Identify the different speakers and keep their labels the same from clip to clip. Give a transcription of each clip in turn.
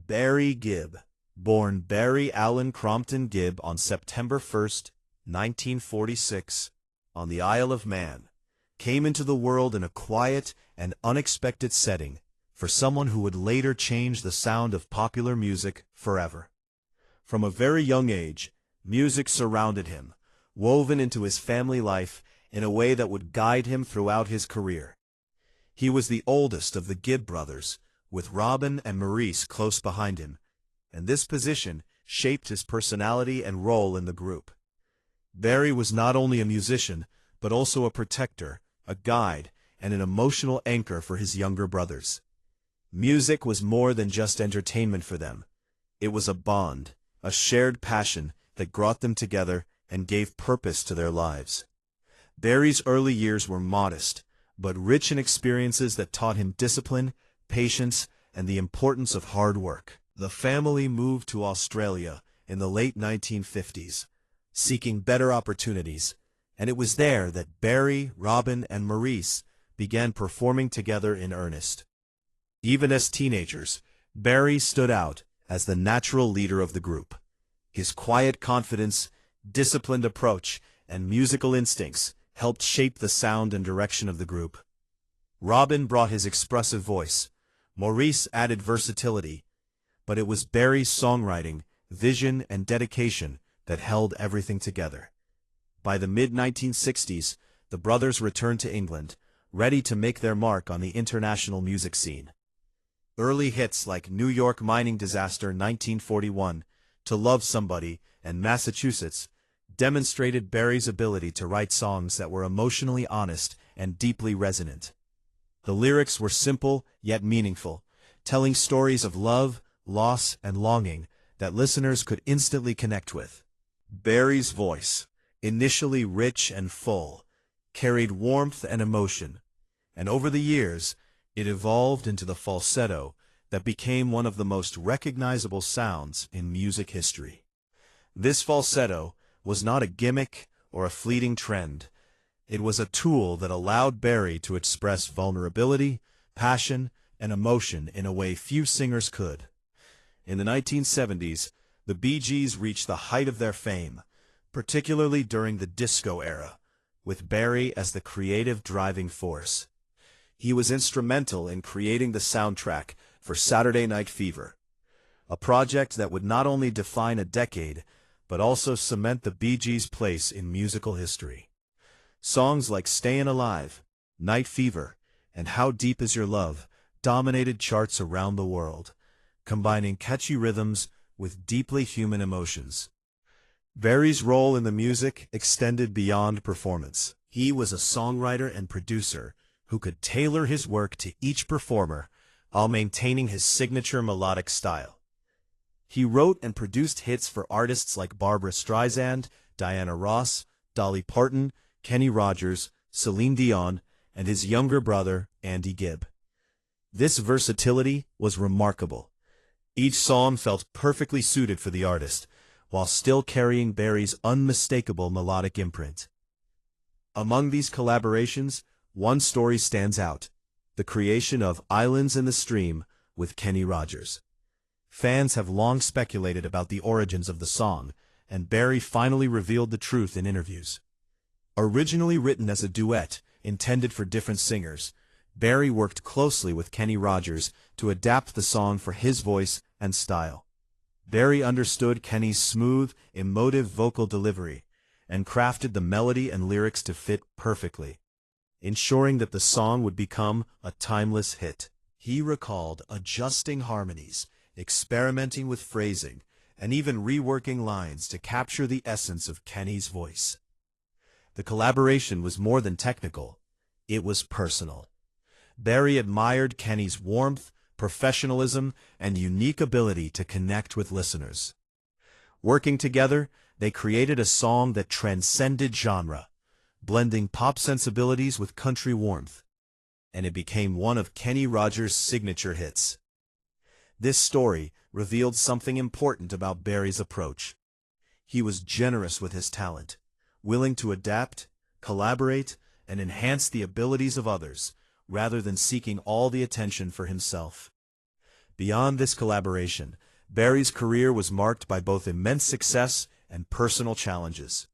Speaker 1: Barry Gibb, born Barry Allen Crompton Gibb on September 1, 1946, on the Isle of Man, came into the world in a quiet and unexpected setting for someone who would later change the sound of popular music forever. From a very young age, music surrounded him, woven into his family life in a way that would guide him throughout his career. He was the oldest of the Gibb brothers, with Robin and Maurice close behind him, and this position shaped his personality and role in the group. Barry was not only a musician, but also a protector, a guide, and an emotional anchor for his younger brothers. Music was more than just entertainment for them. It was a bond, a shared passion that brought them together and gave purpose to their lives. Barry's early years were modest, but rich in experiences that taught him discipline, patience, and the importance of hard work. The family moved to Australia in the late 1950s, seeking better opportunities, and it was there that Barry, Robin, and Maurice began performing together in earnest. Even as teenagers, Barry stood out as the natural leader of the group. His quiet confidence, disciplined approach, and musical instincts helped shape the sound and direction of the group. Robin brought his expressive voice. Maurice added versatility, but it was Barry's songwriting, vision, and dedication that held everything together. By the mid-1960s, the brothers returned to England, ready to make their mark on the international music scene. Early hits like New York Mining Disaster 1941, To Love Somebody, and Massachusetts demonstrated Barry's ability to write songs that were emotionally honest and deeply resonant. The lyrics were simple yet meaningful, telling stories of love, loss, and longing that listeners could instantly connect with. Barry's voice, initially rich and full, carried warmth and emotion, and over the years, it evolved into the falsetto that became one of the most recognizable sounds in music history. This falsetto was not a gimmick or a fleeting trend. It was a tool that allowed Barry to express vulnerability, passion, and emotion in a way few singers could. In the 1970s, the Bee Gees reached the height of their fame, particularly during the disco era, with Barry as the creative driving force. He was instrumental in creating the soundtrack for Saturday Night Fever, a project that would not only define a decade, but also cement the Bee Gees' place in musical history. Songs like Stayin' Alive, Night Fever, and How Deep Is Your Love dominated charts around the world, combining catchy rhythms with deeply human emotions. Barry's role in the music extended beyond performance. He was a songwriter and producer who could tailor his work to each performer while maintaining his signature melodic style. He wrote and produced hits for artists like Barbra Streisand, Diana Ross, Dolly Parton, Kenny Rogers, Celine Dion, and his younger brother, Andy Gibb. This versatility was remarkable. Each song felt perfectly suited for the artist, while still carrying Barry's unmistakable melodic imprint. Among these collaborations, one story stands out: the creation of Islands in the Stream with Kenny Rogers. Fans have long speculated about the origins of the song, and Barry finally revealed the truth in interviews. Originally written as a duet intended for different singers, Barry worked closely with Kenny Rogers to adapt the song for his voice and style. Barry understood Kenny's smooth, emotive vocal delivery and crafted the melody and lyrics to fit perfectly, ensuring that the song would become a timeless hit. He recalled adjusting harmonies, experimenting with phrasing, and even reworking lines to capture the essence of Kenny's voice. The collaboration was more than technical, it was personal. Barry admired Kenny's warmth, professionalism, and unique ability to connect with listeners. Working together, they created a song that transcended genre, blending pop sensibilities with country warmth, and it became one of Kenny Rogers' signature hits. This story revealed something important about Barry's approach. He was generous with his talent, willing to adapt, collaborate, and enhance the abilities of others, rather than seeking all the attention for himself. Beyond this collaboration, Barry's career was marked by both immense success and personal challenges.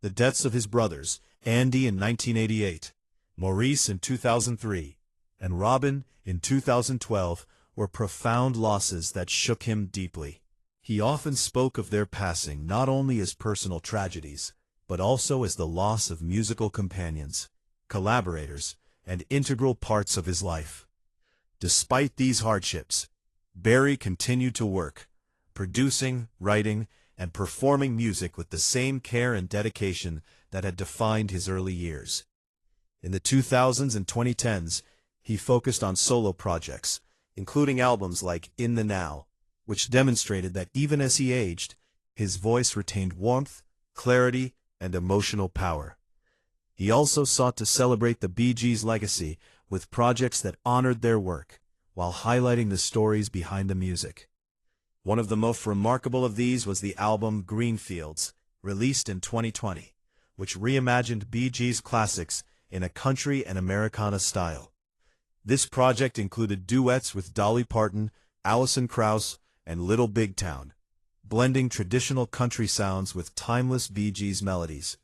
Speaker 1: The deaths of his brothers, Andy in 1988, Maurice in 2003, and Robin in 2012, were profound losses that shook him deeply. He often spoke of their passing not only as personal tragedies, but also as the loss of musical companions, collaborators, and integral parts of his life. Despite these hardships, Barry continued to work, producing, writing, and performing music with the same care and dedication that had defined his early years. In the 2000s and 2010s, he focused on solo projects, including albums like In the Now, which demonstrated that even as he aged, his voice retained warmth, clarity, and emotional power. He also sought to celebrate the Bee Gees' legacy with projects that honored their work, while highlighting the stories behind the music. One of the most remarkable of these was the album Greenfields, released in 2020, which reimagined Bee Gees' classics in a country and Americana style. This project included duets with Dolly Parton, Alison Krauss, and Little Big Town, blending traditional country sounds with timeless Bee Gees melodies.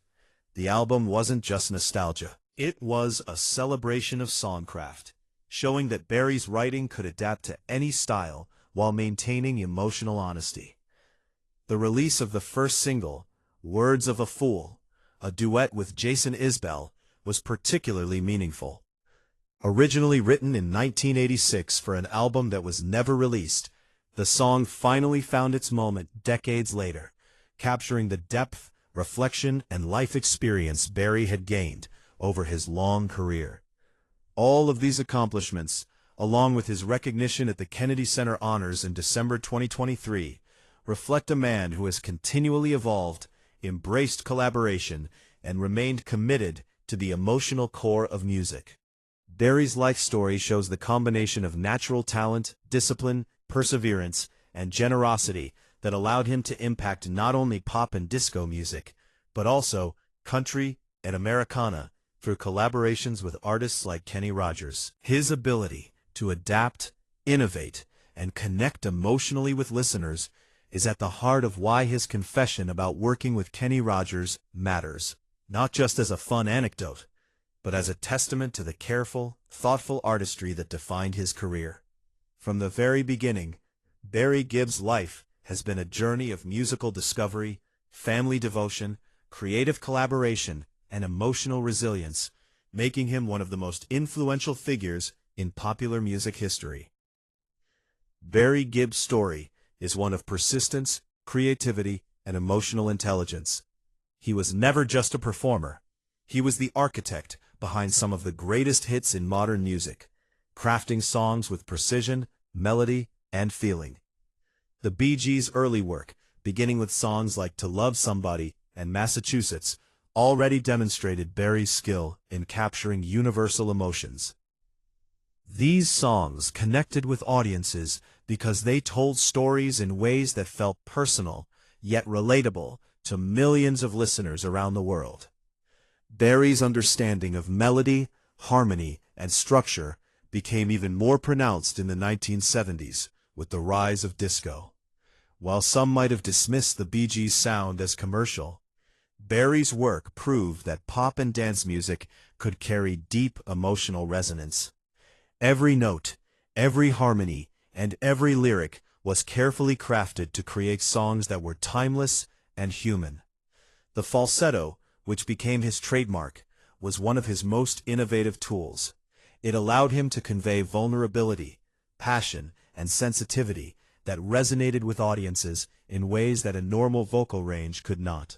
Speaker 1: The album wasn't just nostalgia. It was a celebration of songcraft, showing that Barry's writing could adapt to any style while maintaining emotional honesty. The release of the first single, Words of a Fool, a duet with Jason Isbell, was particularly meaningful. Originally written in 1986 for an album that was never released, the song finally found its moment decades later, capturing the depth, reflection, and life experience Barry had gained over his long career. All of these accomplishments, along with his recognition at the Kennedy Center Honors in December 2023, reflect a man who has continually evolved, embraced collaboration, and remained committed to the emotional core of music. Barry's life story shows the combination of natural talent, discipline, perseverance, and generosity that allowed him to impact not only pop and disco music, but also country and Americana through collaborations with artists like Kenny Rogers. His ability to adapt, innovate, and connect emotionally with listeners is at the heart of why his confession about working with Kenny Rogers matters, not just as a fun anecdote, but as a testament to the careful, thoughtful artistry that defined his career. From the very beginning, Barry Gibb's life has been a journey of musical discovery, family devotion, creative collaboration, and emotional resilience, making him one of the most influential figures in popular music history. Barry Gibb's story is one of persistence, creativity, and emotional intelligence. He was never just a performer. He was the architect behind some of the greatest hits in modern music, crafting songs with precision, melody, and feeling. The Bee Gees' early work, beginning with songs like To Love Somebody and Massachusetts, already demonstrated Barry's skill in capturing universal emotions. These songs connected with audiences because they told stories in ways that felt personal, yet relatable, to millions of listeners around the world. Barry's understanding of melody, harmony, and structure became even more pronounced in the 1970s with the rise of disco. While some might have dismissed the Bee Gees' sound as commercial, Barry's work proved that pop and dance music could carry deep emotional resonance. Every note, every harmony, and every lyric was carefully crafted to create songs that were timeless and human. The falsetto, which became his trademark, was one of his most innovative tools. It allowed him to convey vulnerability, passion, and sensitivity that resonated with audiences in ways that a normal vocal range could not.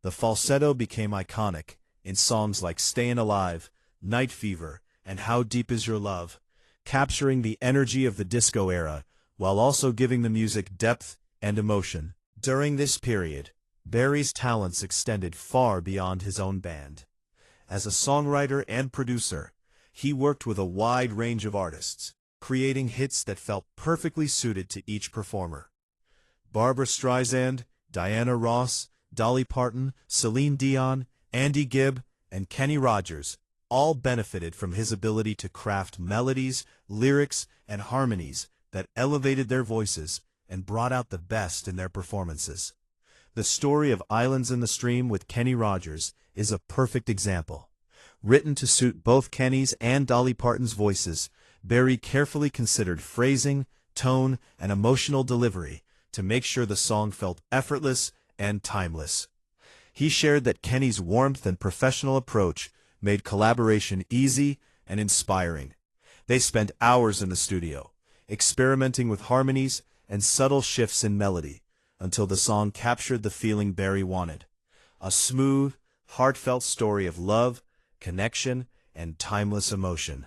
Speaker 1: The falsetto became iconic in songs like Stayin' Alive, Night Fever, and How Deep Is Your Love, capturing the energy of the disco era while also giving the music depth and emotion. During this period, Barry's talents extended far beyond his own band. As a songwriter and producer, he worked with a wide range of artists, creating hits that felt perfectly suited to each performer. Barbra Streisand, Diana Ross, Dolly Parton, Celine Dion, Andy Gibb, and Kenny Rogers all benefited from his ability to craft melodies, lyrics, and harmonies that elevated their voices and brought out the best in their performances. The story of Islands in the Stream with Kenny Rogers is a perfect example. Written to suit both Kenny's and Dolly Parton's voices, Barry carefully considered phrasing, tone, and emotional delivery to make sure the song felt effortless and timeless. He shared that Kenny's warmth and professional approach made collaboration easy and inspiring. They spent hours in the studio, experimenting with harmonies and subtle shifts in melody, until the song captured the feeling Barry wanted. A smooth, heartfelt story of love, connection, and timeless emotion.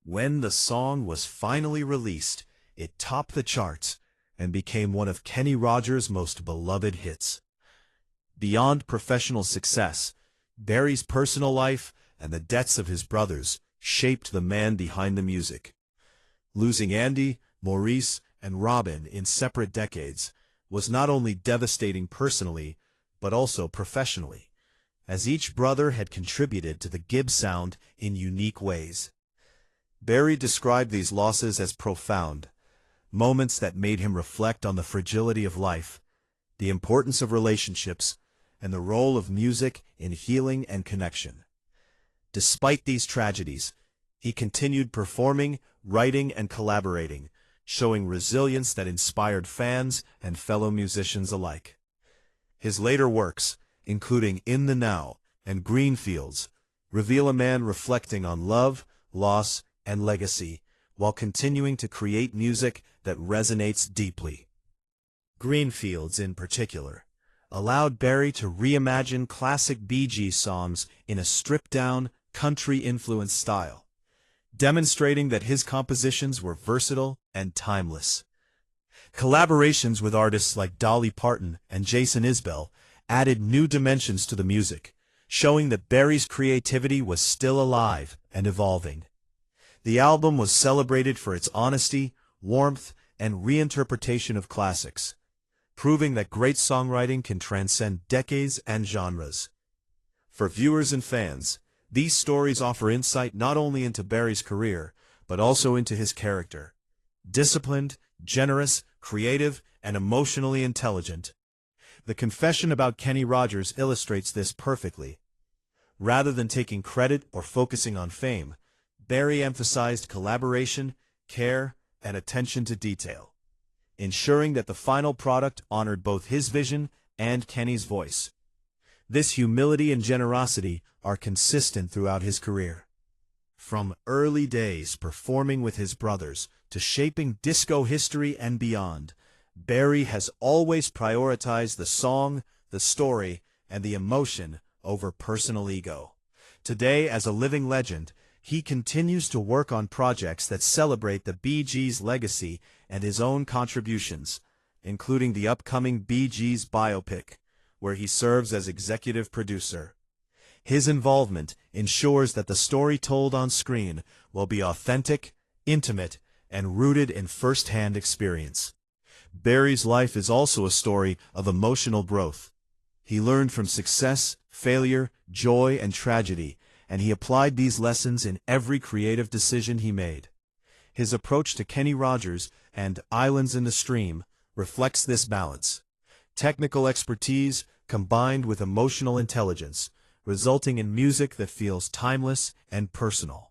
Speaker 1: When the song was finally released, it topped the charts and became one of Kenny Rogers' most beloved hits. Beyond professional success, Barry's personal life and the deaths of his brothers shaped the man behind the music. Losing Andy, Maurice, and Robin in separate decades was not only devastating personally, but also professionally, as each brother had contributed to the Gibb sound in unique ways. Barry described these losses as profound, moments that made him reflect on the fragility of life, the importance of relationships, and the role of music in healing and connection. Despite these tragedies, he continued performing, writing, and collaborating, showing resilience that inspired fans and fellow musicians alike. His later works, including In the Now and Green Fields, reveal a man reflecting on love, loss, and legacy, while continuing to create music that resonates deeply. Green Fields, in particular, allowed Barry to reimagine classic Bee Gees songs in a stripped-down, country-influenced style, demonstrating that his compositions were versatile and timeless. Collaborations with artists like Dolly Parton and Jason Isbell added new dimensions to the music, showing that Barry's creativity was still alive and evolving. The album was celebrated for its honesty, warmth, and reinterpretation of classics, proving that great songwriting can transcend decades and genres. For viewers and fans, these stories offer insight not only into Barry's career, but also into his character. Disciplined, generous, creative, and emotionally intelligent. The confession about Kenny Rogers illustrates this perfectly. Rather than taking credit or focusing on fame, Barry emphasized collaboration, care, and attention to detail, ensuring that the final product honored both his vision and Kenny's voice. This humility and generosity are consistent throughout his career. From early days performing with his brothers to shaping disco history and beyond, Barry has always prioritized the song, the story, and the emotion over personal ego. Today, as a living legend, he continues to work on projects that celebrate the Bee Gees' legacy and his own contributions, including the upcoming Bee Gees biopic, where he serves as executive producer. His involvement ensures that the story told on screen will be authentic, intimate, and rooted in first-hand experience. Barry's life is also a story of emotional growth. He learned from success, failure, joy, and tragedy, and he applied these lessons in every creative decision he made. His approach to Kenny Rogers and Islands in the Stream reflects this balance. Technical expertise combined with emotional intelligence, resulting in music that feels timeless and personal.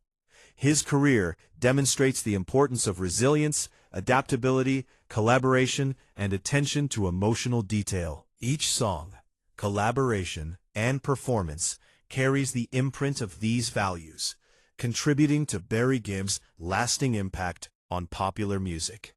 Speaker 1: His career demonstrates the importance of resilience, adaptability, collaboration, and attention to emotional detail. Each song, collaboration, and performance carries the imprint of these values, contributing to Barry Gibb's lasting impact on popular music.